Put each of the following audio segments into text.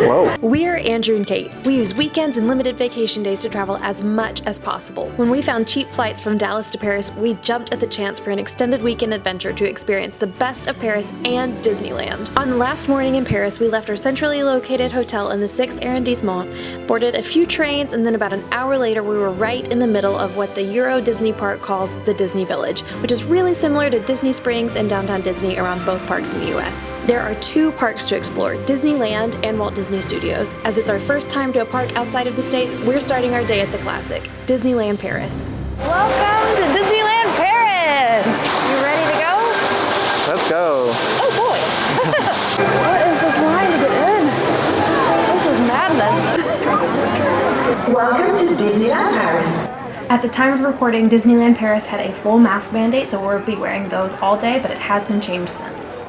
Whoa. We're Andrew and Kait. We use weekends and limited vacation days to travel as much as possible. When we found cheap flights from Dallas to Paris, we jumped at the chance for an extended weekend adventure to experience the best of Paris and Disneyland. On the last morning in Paris, we left our centrally located hotel in the 6th arrondissement, boarded a few trains, and then about an hour later we were right in the middle of what the Euro Disney park calls the Disney Village, which is really similar to Disney Springs and Downtown Disney around both parks in the US. There are 2 parks to explore, Disneyland and Walt Disney Studios. As it's our first time to a park outside of the States, we're starting our day at the classic, Disneyland Paris. Welcome to Disneyland Paris! You ready to go? Let's go. Oh boy! What is this line to get in? This is madness. Welcome to Disneyland Paris. At the time of recording, Disneyland Paris had a full mask mandate, so we'll be wearing those all day, but it has been changed since.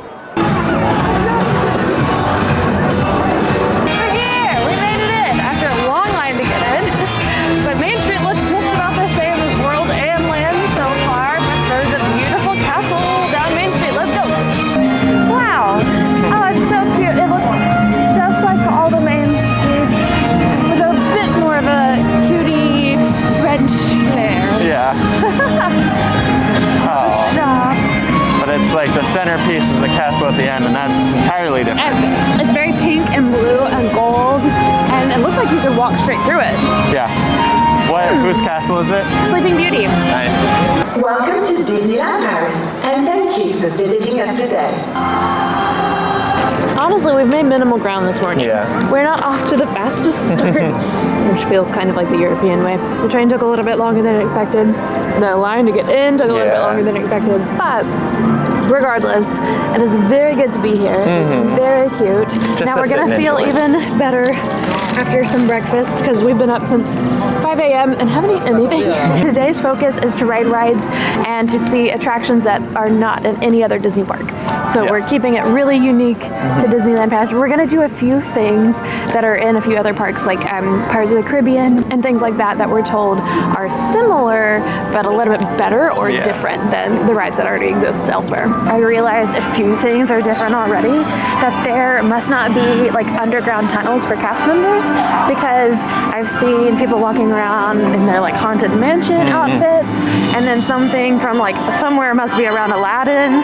Like the centerpiece is the castle at the end, and that's entirely different. And it's very pink and blue and gold, and it looks like you could walk straight through it. Yeah. Whose castle is it? Sleeping Beauty. Nice. Welcome to Disneyland Paris, and thank you for visiting us today. Honestly, we've made minimal ground this morning. Yeah. We're not off to the fastest start, which feels kind of like the European way. The train took a little bit longer than expected. The line to get in took a little bit longer than expected, but regardless, it is very good to be here. It's very cute. Just now we're gonna feel even better after some breakfast because we've been up since 5 a.m. and haven't eaten anything. Today's focus is to ride rides and to see attractions that are not in any other Disney park. So we're keeping it really unique to Disneyland Paris. We're gonna do a few things that are in a few other parks like Pirates of the Caribbean and things like that we're told are similar but a little bit better or different than the rides that already exist elsewhere. I realized a few things are different already, that there must not be like underground tunnels for cast members because I've seen people walking around in their like Haunted Mansion outfits, and then something from like somewhere must be around Aladdin.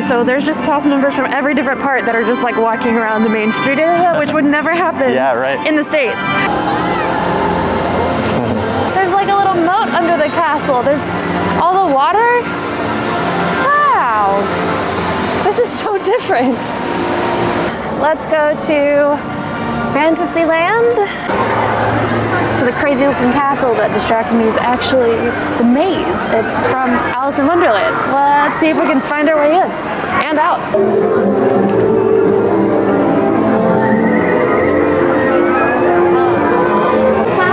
So there's just cast members from every different part that are just like walking around the Main Street area, which would never happen in the States. There's like a little moat under the castle. There's all the water. Wow, this is so different. Let's go to Fantasyland. So the crazy looking castle that distracted me is actually the maze. It's from Alice in Wonderland. Let's see if we can find our way in and out.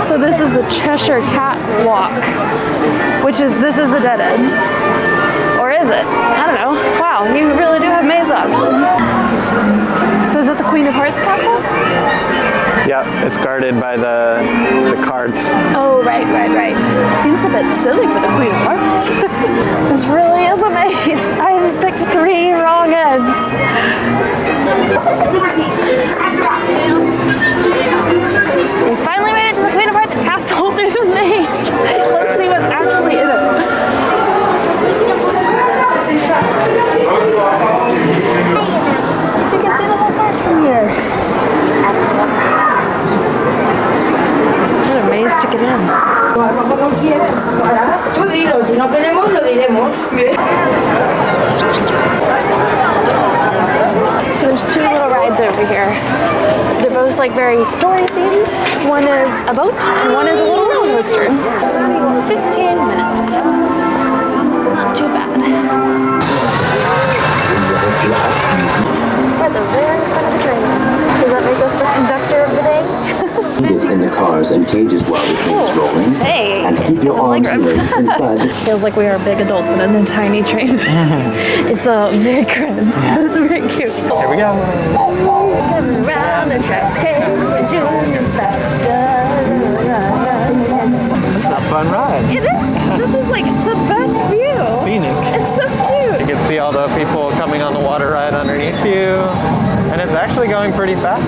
So this is the Cheshire Cat Walk, this is the dead end. Or is it? I don't know. Wow, you really do have maze options. So is that the Queen of Hearts castle? Yeah, it's guarded by the cards. Oh, right. Seems a bit silly for the Queen of Hearts. This really is a maze. I picked 3 wrong ends. We finally made it to the Queen of Hearts castle through the maze. Let's see what's actually in it. You can see the whole park from here. What a maze to get in. So there's 2 little rides over here. They're both like very story themed. One is a boat and one is a little roller coaster. 15 minutes. Not too bad. We're at the very front of the train. Does that make us the conductor of the day? In the cars and cages while the train is rolling. Hey, and keep your arms raised inside. Feels like we are big adults in a tiny train. It's very cramped, but it's very cute. Here we go. Around the track, It's a fun ride. It is. This is like the best view. Scenic. It's so cute. You can see all the people coming on the water ride underneath you. you, and it's actually going pretty fast.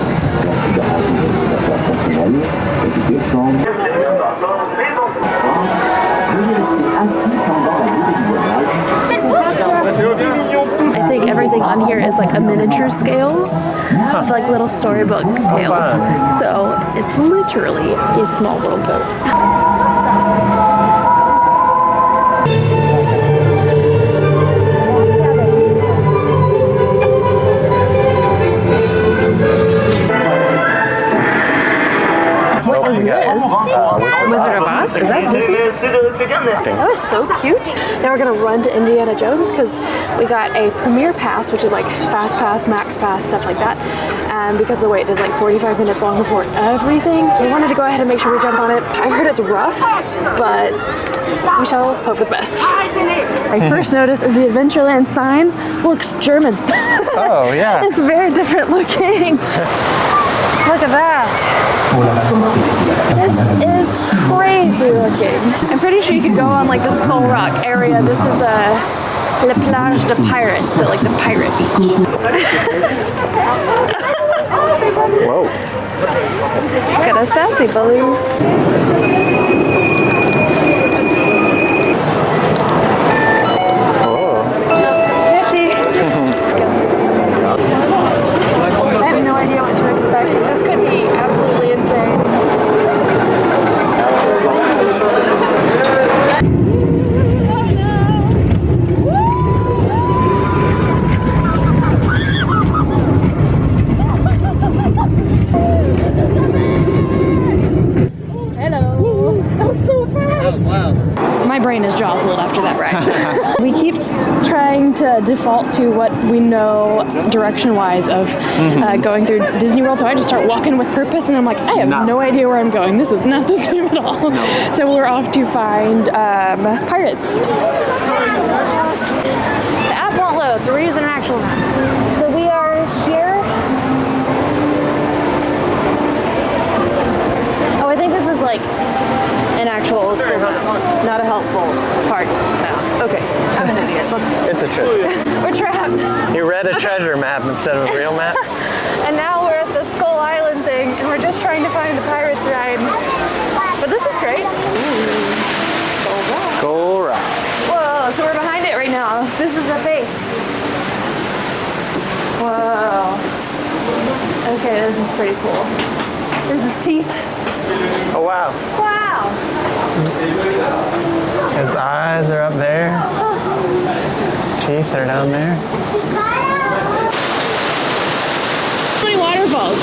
I think everything on here is like a miniature scale. It's like little storybook tales. So it's literally a small world boat. Wizard of Oz? Is that Disney? That was so cute. Now we're gonna run to Indiana Jones because we got a premiere pass, which is like fast pass, max pass, stuff like that. And because the wait is like 45 minutes long before everything, so we wanted to go ahead and make sure we jump on it. I've heard it's rough, but we shall hope for the best. My first notice is the Adventureland sign looks German. Oh, yeah. It's very different looking. Look at that. This is crazy looking. I'm pretty sure you could go on like the Skull Rock area. This is La Plage de Pirates, so like the pirate beach. Whoa. Got a sassy balloon. Oh. Merci. I have no idea what to expect. This could be absolutely insane. My brain is jostled after that ride. We keep trying to default to what we know direction-wise of going through Disney World, so I just start walking with purpose, and I'm like, I have no idea where I'm going. This is not the same at all. No. So we're off to find pirates. The app won't load, so we're using an actual map. So we are here. Oh, I think this is like an actual old school map, not a helpful part map. Okay, I'm an idiot. Let's go. It's a treasure. We're trapped. You read a treasure map instead of a real map? And now we're at the Skull Island thing, and we're just trying to find the Pirates ride. But this is great. Skull Rock. Whoa, so we're behind it right now. This is the base. Whoa. Okay, this is pretty cool. There's his teeth. Oh, wow. Wow. His eyes are up there. His teeth are down there. So many waterfalls.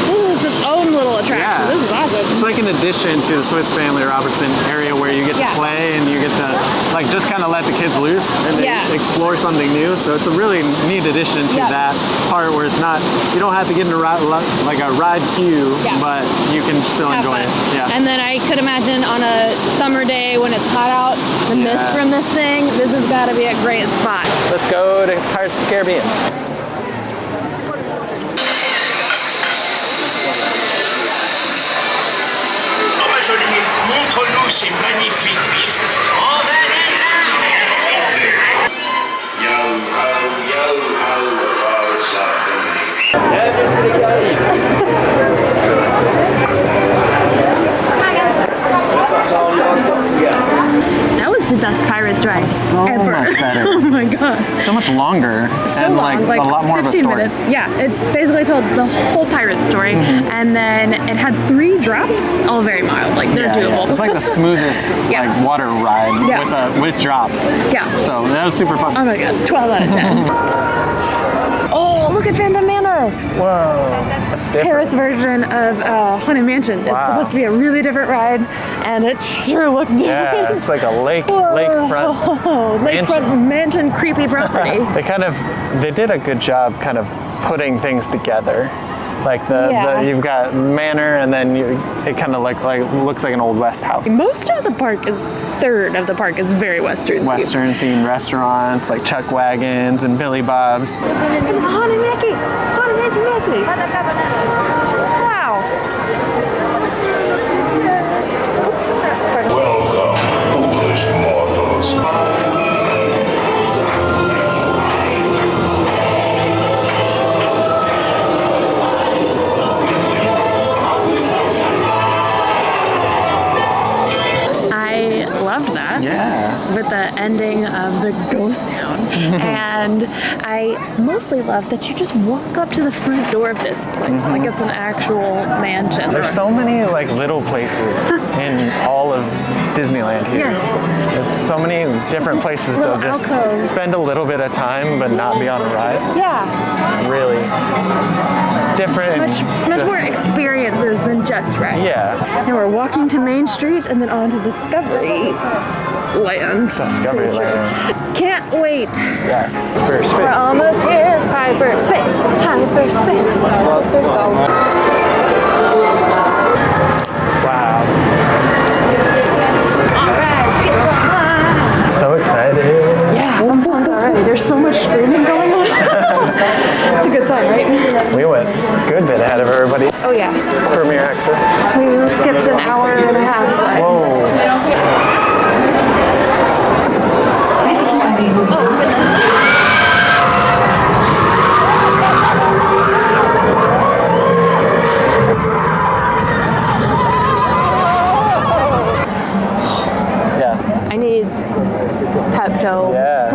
This is its own little attraction. Yeah. This is awesome. It's like an addition to the Swiss Family Robertson area where you get to play and you get to like just kind of let the kids loose and explore something new. So it's a really neat addition to that part where it's not, you don't have to get in a ride, like a ride queue, but you can still enjoy it. Yeah. And then I could imagine on a summer day when it's hot out, the mist from this thing, this has got to be a great spot. Let's go to Pirates of the Caribbean. Montre-nous ces magnifiques bijoux. On va des arts. Yo, ho, bienvenue sur les Caraïbes. That was the best Pirates ride So ever. much better. Oh my god. So much longer. So and long, like a lot more 15 of a story. minutes. Yeah, it basically told the whole pirate story, and then it had 3 drops, all very mild, like they're doable. It's like the smoothest like water ride with drops. Yeah. So that was super fun. Oh my god, 12 out of 10. Oh, look at Phantom Manor! Whoa, that's different. Paris version of Haunted Mansion. Wow. It's supposed to be a really different ride, and it sure looks different. Yeah, it's like a lakefront mansion creepy property. They did a good job kind of putting things together. Like you've got Manor, and then it kind of looks like an old West house. Most of the park is very Western. Western themed restaurants like Chuck Wagons and Billy Bob's. Haunted Mickey! Haunted Mansion Mickey! Wow! Welcome, foolish mortals. ending of the ghost town. And I mostly love that you just walk up to the front door of this place like it's an actual mansion. There's so many like little places in all of Disneyland here. Yes. There's so many different places to just alcoves. spend a little bit of time but not be on a ride. Yeah. It's really different. Much more experiences than just rides. Yeah. Now we're walking to Main Street and then on to Discovery Land. Discovery Land. Can't wait. Yes. Hyperspace. We're almost here. Hyperspace. Hyperspace. Hyperspace. Wow. All right, let's get going. So excited. Yeah, I'm pumped already. There's so much screaming going on. It's a good sign, right? We went a good bit ahead of everybody. Oh yeah. Premiere access. We skipped an hour and a half. Whoa. Yeah. I need Pepto. Yeah.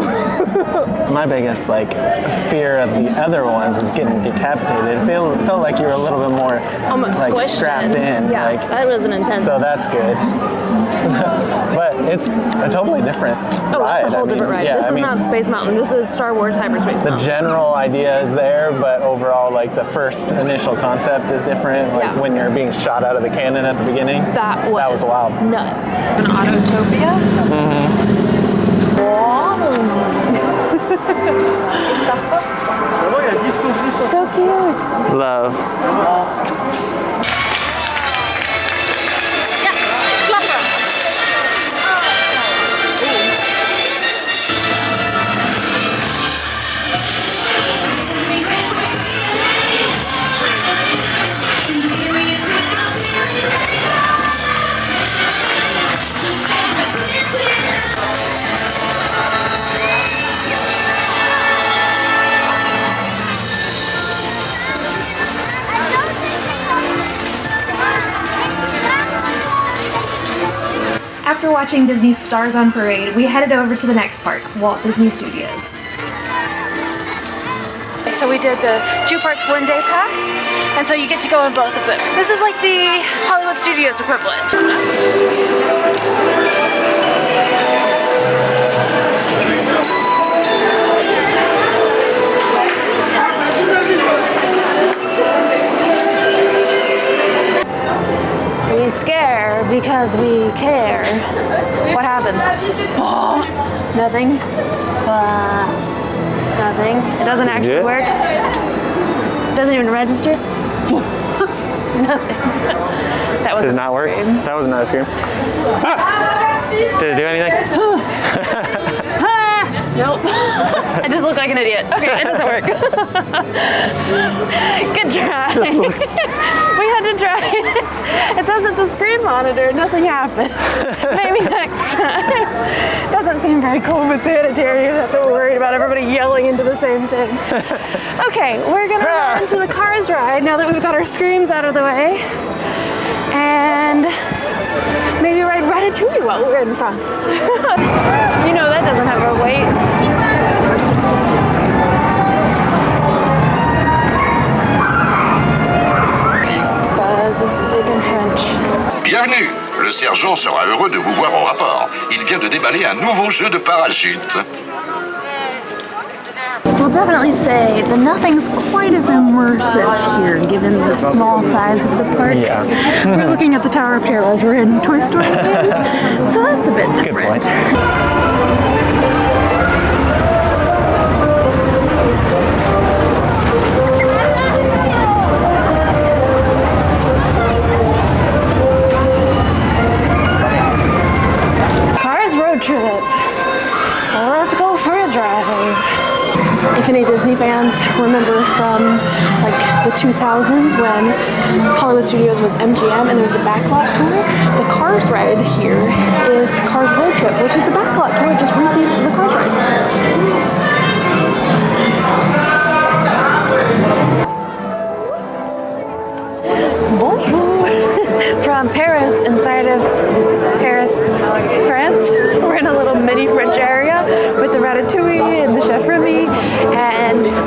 My biggest like fear of the other ones was getting decapitated. It felt like you were a little bit more Almost like squished strapped in. Yeah, Like, that was an intense. so that's good. But it's a totally different ride. It's a whole different ride. Yeah, This is not Space Mountain. This is Star Wars Hyperspace the Mountain. general idea is there, but overall, like the first initial concept is different. Like when you're being shot out of the cannon at the beginning. That was wild. Nuts. An Autotopia. So cute. Love. After watching Disney's Stars on Parade, we headed over to the next park, Walt Disney Studios. So we did the 2 parks 1 day pass, and so you get to go in both of them. This is like the Hollywood Studios equivalent. We scare because we care. What happens? Nothing. Nothing. It doesn't actually work. It doesn't even register. Nothing. That was Did it not work? That was not a scream. Ah! Did it do anything? Nope. I just look like an idiot. Okay, it doesn't work. Good try. We had to try it. It says it's a screen monitor. Nothing happens. Maybe next time. Doesn't seem very COVID sanitary. That's what we're worried about. Everybody yelling into the same thing. Okay, we're gonna run to the Cars ride now that we've got our screams out of the way. And maybe ride Ratatouille while we're in France. You know that doesn't have a wait. Buzz is speaking French. Bienvenue, le sergent sera heureux de vous voir au rapport. Il vient de déballer un nouveau jeu de parachute. We'll definitely say that nothing's quite as immersive here, given the small size of the park. Yeah. We're looking at the Tower of Terror as we're in Toy Story Land, so that's a bit different. Good point. Cars road trip. Let's go for a drive. If any Disney fans remember from like the 2000s when Hollywood Studios was MGM and there was the Backlot Tour, the Cars ride here is Cars Road Trip, which is the Backlot Tour just rethemed as a Cars ride. Bonjour! From Paris, inside of Paris, France. We're in a little mini French area.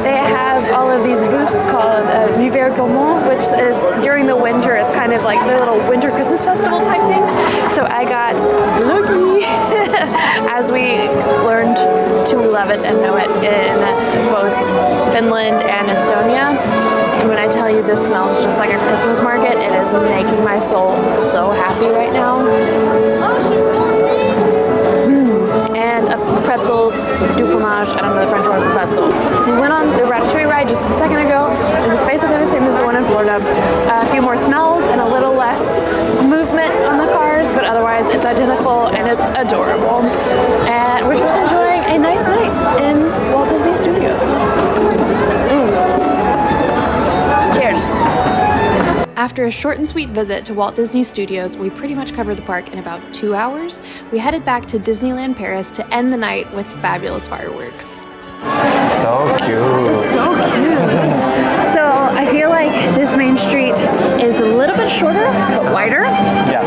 They have all of these booths called L'Hiver Gourmand, which is during the winter. It's kind of like their little winter Christmas festival type things. So I got glöggi as we learned to love it and know it in both Finland and Estonia. And when I tell you this smells just like a Christmas market, it is making my soul so happy right now. And a pretzel du fromage. I don't know the French word for pretzel. We went on the Ratatouille ride just a second ago, and it's basically the same as the one in Florida. A few more smells and a little less movement on the cars, but otherwise it's identical and it's adorable. And we're just enjoying a nice night in Walt Disney Studios. Cheers. After a short and sweet visit to Walt Disney Studios, we pretty much covered the park in about 2 hours. We headed back to Disneyland Paris to end the night with fabulous fireworks. So cute. It's so cute. So I feel like this main street is a little bit shorter, but wider. Yeah.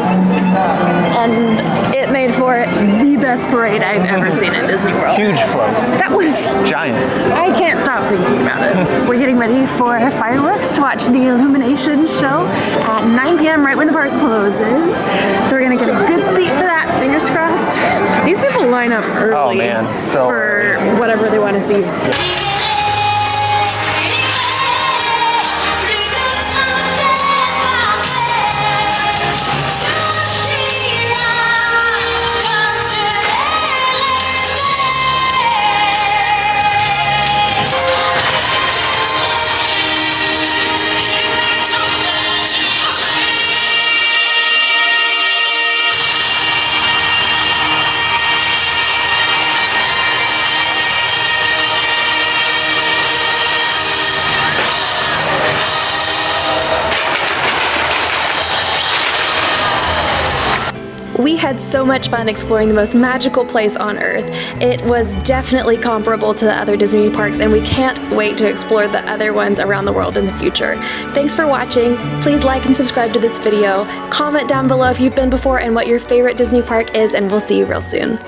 And it made for the best parade I've ever seen at Disney World. Huge floats. That was giant. I can't stop thinking about it. We're getting ready for fireworks to watch the Illuminations show at 9 p.m. right when the park closes. So we're gonna get a good seat for that, fingers crossed. These people line up early for whatever they want to see. We had so much fun exploring the most magical place on Earth. It was definitely comparable to the other Disney parks, and we can't wait to explore the other ones around the world in the future. Thanks for watching. Please like and subscribe to this video. Comment down below if you've been before and what your favorite Disney park is, and we'll see you real soon.